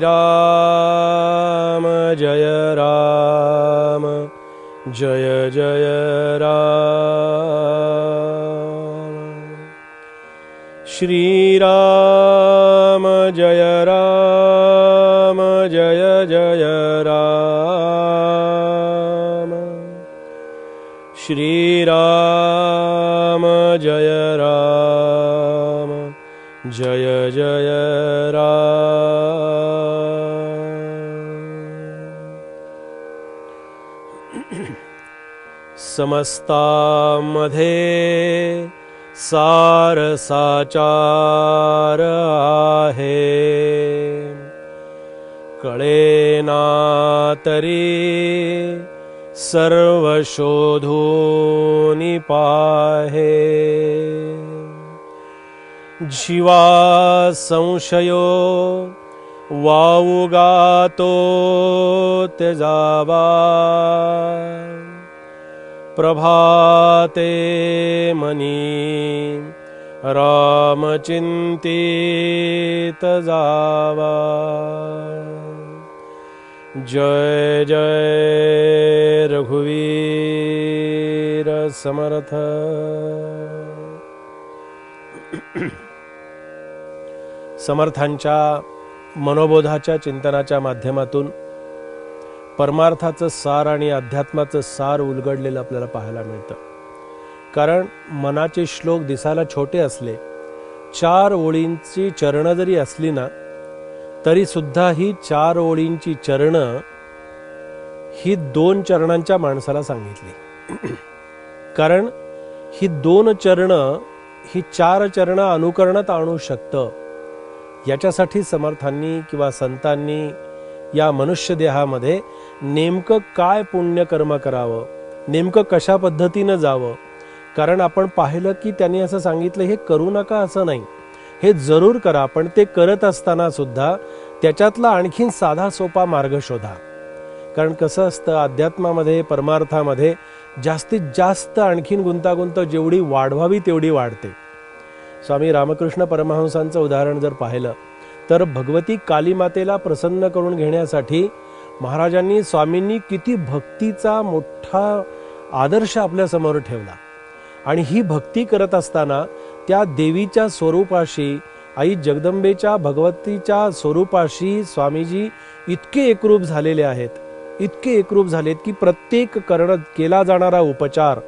राम जय राम जय जय राम। श्री राम जय राम जय जय राम। श्री राम जय राम जय जय राम। समस्तामध्ये सार साचार आहे, कळेना तरी सर्व शोधून पाहे। जीवा संशयो वावुगातो त्यजावा, प्रभाते मनी रामचिंतित जावा। जय जय रघुवीर समर्थ। समर्थांच्या मनोबोधाच्या चिंतनाच्या माध्यमातून परमार्थाचं सार आणि अध्यात्माचं सार उलगडलेलं आपल्याला पाहायला मिळतं। कारण मनाचे श्लोक दिसायला छोटे असले, 4 ओळींची चरणं जरी असली ना, तरी सुद्धा ही 4 ओळींची चरणं ही 2 चरणांच्या माणसाला सांगितली। कारण ही 2 चरणं ही 4 चरणं अनुकरणात आणू शकतं। याच्यासाठी समर्थांनी किंवा संतांनी या मनुष्य देहामध्ये नेमकं काय पुण्यकर्म करावं, नेमकं कशा पद्धतीनं जावं। कारण आपण पाहिलं की त्यांनी असं सांगितलं, हे करू नका असं नाही, हे जरूर करा, पण ते करत असताना सुद्धा त्याच्यातला आणखीन साधा सोपा मार्ग शोधा। कारण कसं असतं, अध्यात्मामध्ये परमार्थामध्ये जास्तीत जास्त आणखीन गुंतागुंत जेवढी वाढवावी तेवढी वाढते। स्वामी रामकृष्ण परमहंसांचं उदाहरण जर पाहिलं तर भगवती कालीमातेला प्रसन्न करून घेण्यासाठी महाराजांनी, स्वामींनी किती भक्तीचा मोठा आदर्श आपल्या समोर ठेवला। आणि ही भक्ती करत असताना त्या देवीच्या स्वरूपाशी, आई जगदंबेच्या भगवतीच्या स्वरूपाशी स्वामीजी इतके एकरूप झालेले आहेत, इतके एकरूप झालेत की प्रत्येक केला जाणारा उपचार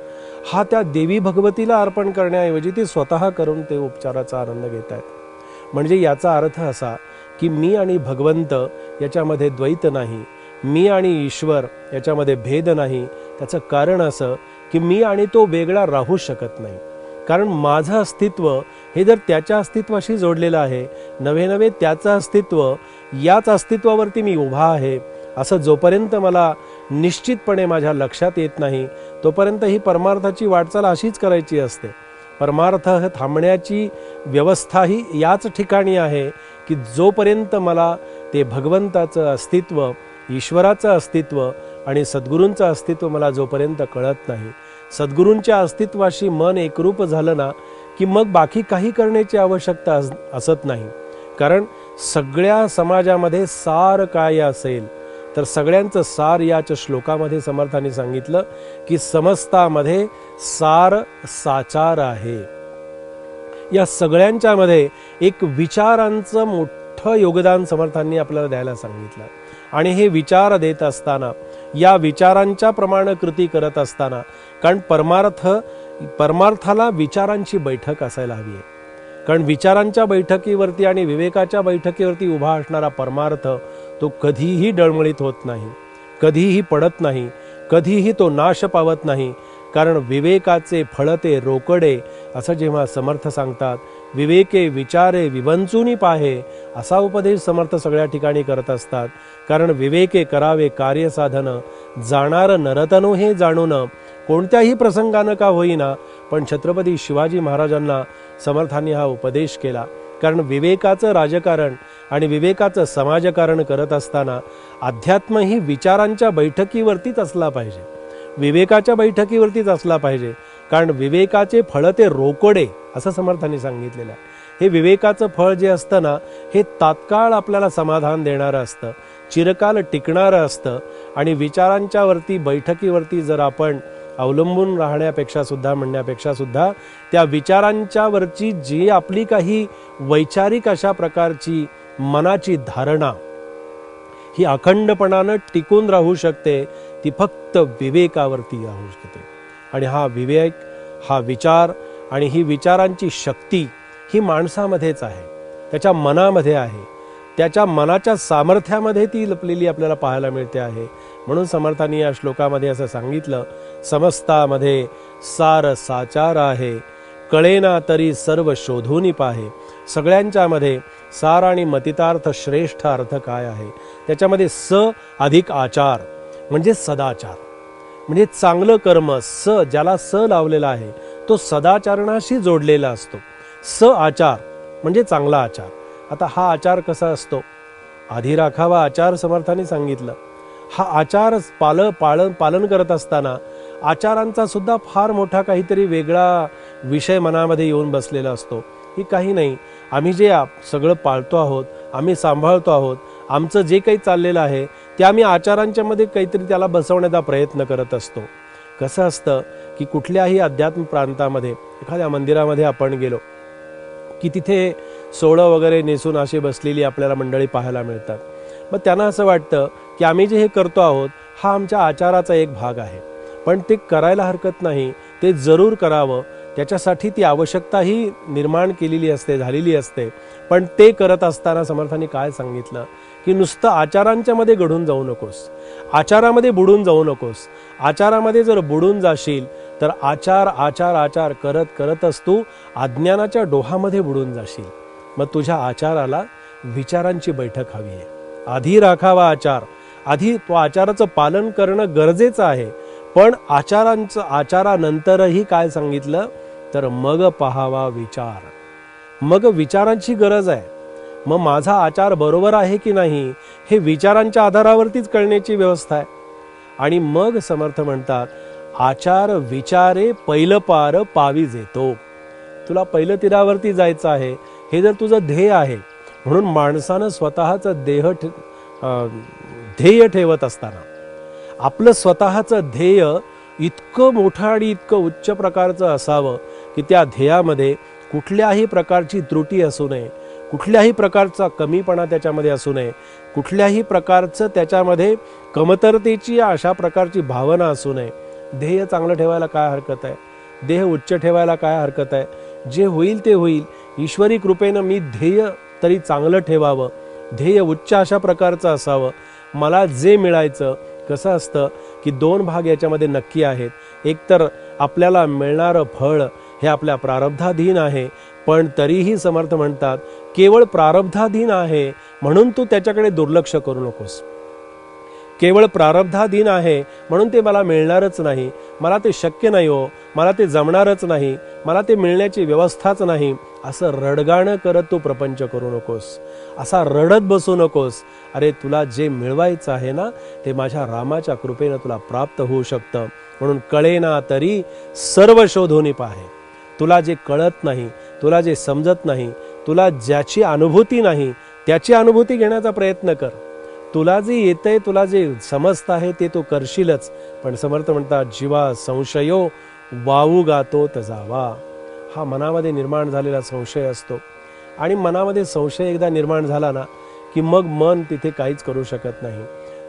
हा त्या देवी भगवतीला अर्पण करण्याऐवजी ते स्वतः करून ते उपचाराचा आनंद घेत आहेत। म्हणजे याचा अर्थ असा की मी आणि भगवंत याच्यामध्ये द्वैत नाही, मी आणि ईश्वर याच्यामध्ये भेद नाही। त्याचं कारण असं की मी आणि तो वेगळा राहू शकत नाही। कारण माझं अस्तित्व हे जर त्याच्या अस्तित्वाशी जोडलेलं आहे, नवे नवे त्याचं अस्तित्व याच अस्तित्वावरती मी उभा आहे, असं जोपर्यंत मला निश्चितपणे माझ्या लक्षात येत नाही तोपर्यंत ही परमार्थाची वाटचाल अशीच करायची असते। परमार्थ थांबण्याची व्यवस्था ही याच ठिकाणी आहे की जोपर्यंत मला ते भगवंताचं अस्तित्व, ईश्वराचं अस्तित्व आणि सद्गुरूंचं अस्तित्व मला जोपर्यंत कळत नाही, सद्गुरूंच्या अस्तित्वाशी मन एकरूप झालं ना की मग बाकी काही करण्याची आवश्यकता असत नाही। कारण सगळ्या समाजामध्ये सार काय असेल तर सगळ्यांचं सार याच श्लोकामध्ये समर्थांनी सांगितलं की समस्तामध्ये सार साचार आहे। या सगळ्यांच्या मध्ये एक विचारांचं मोठं योगदान समर्थांनी आपल्याला द्यायला सांगितलं। आणि हे विचार देत असताना, या विचारांच्या प्रमाणे कृती करत असताना, कारण परमार्थाला विचारांची बैठक असायला हवी आहे। कारण विचारांच्या बैठकीवरती आणि विवेकाच्या बैठकीवरती उभा असणारा परमार्थ तो कधीही डळमळीत होत नाही, कधीही पडत नाही, कधीही तो नाश पावत नाही। कारण विवेकाचे फळते रोकडे असं जेव्हा समर्थ सांगतात, विवेके विचारे विवंचूनी पाहे असा उपदेश समर्थ सगळ्या ठिकाणी करत असतात। कारण विवेके करावे कार्यसाधन, जाणार नरतनु हे जाणून, कोणत्याही प्रसंगानं का होईना पण छत्रपती शिवाजी महाराजांना समर्थांनी हा उपदेश केला। कारण विवेकाचं राजकारण आणि विवेकाचं समाजकारण करत असताना अध्यात्म ही विचारांच्या बैठकीवरतीच असला पाहिजे, विवेकाच्या बैठकीवरतीच असला पाहिजे। कारण विवेकाचे फळ ते रोकडे असं समर्थांनी सांगितलेलं आहे। हे विवेकाचं फळ जे असतं ना, हे तात्काळ आपल्याला समाधान देणारं असतं, चिरकाल टिकणारं असतं. आणि विचारांच्या वरती, बैठकीवरती जर आपण अवलंबून राहण्यापेक्षा सुद्धा, म्हणण्यापेक्षा सुद्धा, त्या विचारांच्या वरची जी आपली काही वैचारिक अशा प्रकारची मनाची धारणा ही अखंडपणानं टिकून राहू शकते, ती फक्त विवेकावरती राहू शकते. आणि हा विवेक, हा विचार आणि ही विचारांची शक्ती ही माणसामध्येच आहे, त्याच्या मनामध्ये आहे, त्याच्या मनाच्या सामर्थ्यामध्ये ती लपलेली आपल्याला पाहायला मिळते आहे. म्हणून समर्थांनी या श्लोकामध्ये असं सांगितलं, समस्तामध्ये सार साचार आहे, कळेना तरी सर्व शोधून पाहे. सगळ्यांच्यामध्ये सार आणि मतितार्थ श्रेष्ठ अर्थ काय आहे, त्याच्यामध्ये स अधिक आचार म्हणजे सदाचार, म्हणजे चांगलं कर्म. स ज्याला स लावलेला आहे तो सदाचरणाशी जोडलेला असतो. स आचार म्हणजे चांगला आचार. आता हा आचार कसा असतो? आधी राखावा आचार समर्थांनी सांगितलं. हा आचार पालन करत असताना आचारांचा सुद्धा फार मोठा काहीतरी वेगळा विषय मनामध्ये येऊन बसलेला असतो, की काही नाही, आम्ही जे सगळं पाळतो आहोत, आम्ही सांभाळतो आहोत, आमचं जे काही चाललेलं आहे ते आम्ही आचारांच्या मध्ये काहीतरी त्याला बसवण्याचा प्रयत्न करत असतो. कसं असतं की कुठल्याही अध्यात्म प्रांतामध्ये, एखाद्या मंदिरामध्ये आपण गेलो की तिथे सोळं वगैरे नेसून अशी बसलेली आपल्याला मंडळी पाहायला मिळतात. मग त्यांना असं वाटतं की आम्ही जे हे करतो आहोत हा आमच्या आचाराचा एक भाग आहे, पण ते करायला हरकत नाही, ते जरूर करावं. त्याच्यासाठी ती आवश्यकताही निर्माण केलेली असते, झालेली असते. पण ते करत असताना समर्थांनी काय सांगितलं की नुसतं आचारांच्या मध्ये घडून जाऊ नकोस, आचारामध्ये बुडून जाऊ नकोस. आचारामध्ये जर बुडून जाशील तर आचार आचार आचार करत करतच तू अज्ञानाच्या डोहामध्ये बुडून जाशील. मग तुझ्या आचाराला विचारांची बैठक हवी आहे. आधी राखावा आचार, आधी तो आचाराचं पालन करणं गरजेचं आहे. पण आचारानंतरही काय सांगितलं तर मग पहावा विचार. मग विचारांची गरज आहे. मग माझा आचार बरोबर आहे की नाही हे विचारांच्या आधारावरतीच कळण्याची व्यवस्था आहे. आणि मग समर्थ म्हणतात, आचार विचारे पहिलं पार पावीज येतो. तुला पहिलं तीरावरती जायचं आहे, हे जर तुझं ध्येय आहे. म्हणून माणसानं स्वतःचं ध्येय ठेवत असताना आपलं स्वतःचं ध्येय इतकं मोठं आणि इतकं उच्च प्रकारचं असावं की त्या ध्येयामध्ये कुठल्याही प्रकारची त्रुटी असू नये, कुठल्याही प्रकारचा कमीपणा त्याच्यामध्ये असू नये, कुठल्याही प्रकारचं त्याच्यामध्ये कमतरतेची अशा प्रकारची भावना असू नये. ध्येय चांगलं ठेवायला काय हरकत आहे, देह उच्च ठेवायला काय हरकत आहे. जे होईल ते होईल, ईश्वरी कृपेनं मी ध्येय तरी चांगलं ठेवावं, ध्येय उच्च अशा प्रकारचं असावं. मला जे मिळायचं, कसं असतं की दोन भाग याच्यामध्ये नक्की आहेत. एक तर आपल्याला मिळणारं फळ हे आपल्या प्रारब्धाधीन आहे, पण तरीही समर्थ म्हणतात केवळ प्रारब्धाधीन आहे म्हणून तू त्याच्याकडे दुर्लक्ष करू नकोस. केवळ प्रारब्धाधीन आहे म्हणून ते मला मिळणारच नाही, मला ते शक्य नाही हो, मला ते जमणारच नाही, मला ते मिळण्याची व्यवस्थाच नाही, असं रडगाणं करत तू प्रपंच करू नकोस, असा रडत बसू नकोस. अरे तुला जे मिळवायचं आहे ना ते माझ्या रामाच्या कृपेनं तुला प्राप्त होऊ शकतं. म्हणून कळेना तरी सर्व शोधून पाहे. तुला जे कळत नाही, तुला जे समजत नाही, तुला ज्याची अनुभूती नाही त्याची अनुभूती घेण्याचा प्रयत्न कर. तुला जे येतंय, तुला जे समजत आहे ते तू करशीलच. पण समर्थ म्हणतात, जीवा संशयो वावू गातो तजावा. हा मनामध्ये निर्माण झालेला संशय असतो. आणि मनामध्ये संशय एकदा निर्माण झाला ना की मग मन तिथे काहीच करू शकत नाही.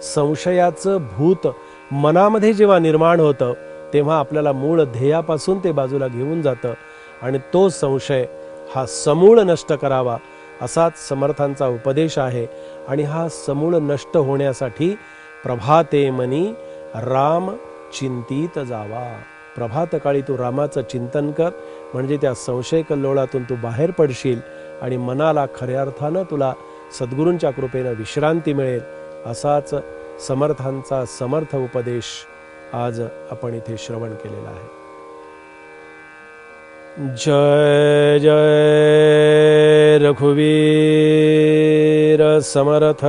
संशयाचं भूत मनामध्ये जेव्हा निर्माण होतं तेव्हा आपल्याला मूळ ध्येयापासून ते बाजूला घेऊन जातं. आणि तो संशय हा समूळ नष्ट करावा असाच समर्थांचा उपदेश आहे. आणि हा समूळ नष्ट होण्यासाठी प्रभाते मनी राम चिंतित जावा. प्रभातकाळी तू रामाचं चिंतन कर, म्हणजे त्या संशय कल्लोळातून तू बाहेर पडशील आणि मनाला खऱ्या अर्थानं तुला सद्गुरूंच्या कृपेनं विश्रांती मिळेल. असाच समर्थांचा समर्थ उपदेश आज आपण इथे श्रवण केलेला आहे. जय जय रघुवीर समर्थ.